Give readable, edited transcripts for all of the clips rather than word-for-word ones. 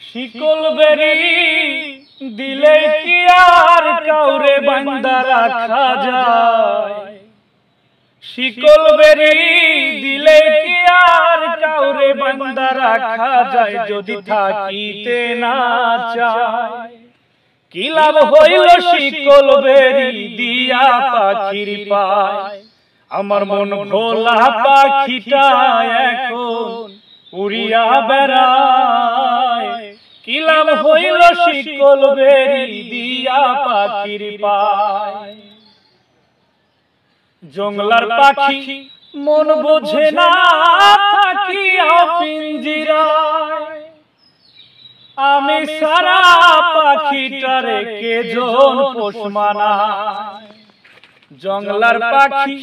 শিকল বেরি দিলে কি আর কাউরে বান্দা রাখা যায়? শিকল বেরি দিলে কি আর কাউরে বান্দা রাখা যায়? যদি থাকিতে না চায় কি লাভ হইল শিকল বেরি দিয়া পাখির পায়? আমার মন ভোলা পাখিটা এখন উড়িয়া বেড়ায়। কি লাভ হইল শিকল বেরি দিয়া পাখির পায়? জংলার পাখি মন বোঝে না থাকিয়া পিঞ্জিরায়। আমি সারা পাখিটারে কে জন পোষ মানায়। জংলার পাখি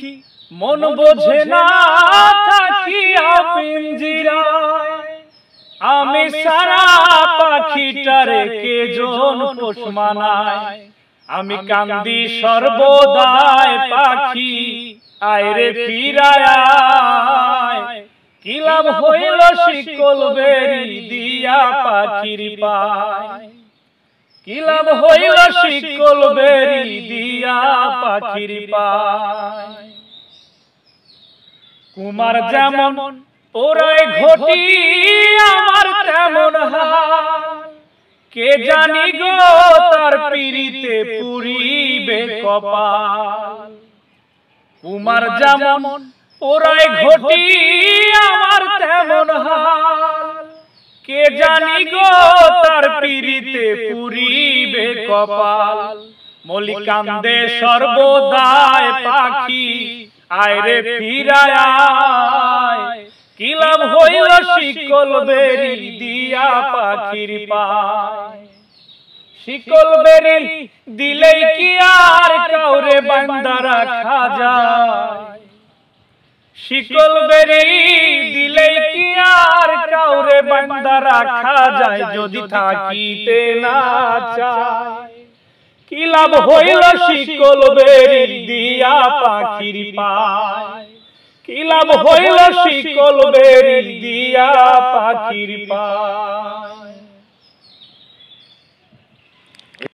মন বোঝে না থাকিয়া পিঞ্জিরায়। আমি সারা পাখিটারে কে জন পোষ মানায়। আমি কান্দি সর্বদাই পাখি আইরে ফিরায়। কি লাভ হইল শিকল বেরি দিয়া পাখির পায়? কি লাভ হইল শিকল বেরি দিয়া পাখির পায়? কুমার যেমন ওরাই ঘটি আমার তেমন হাল। কে জানি গো তার পিরিতে পুরিবে কপাল। কুমার যেমন ওরাই ঘটি আমার তেমন হাল। কে জানি গো তার পিরিতে পুরিবে কপাল। মলি কান্দে সর্বদাই পাখি আইরে ফিরায়। কি লাভ হইল শিকল বেরি দিয়া পাখির পায়? শিকল বেরি দিলেই কি আর কাউরে বান্দা রাখা যায়? শিকল বেরি দিলেই কি আর কাউরে বান্দা রাখা যায়? যদি থাকিতে না চায় কি লাভ হইল শিকল বেরি দিয়া পাখির পায়? কি লাভ হইল শিকল বেরি দিয়া পাখির পায়?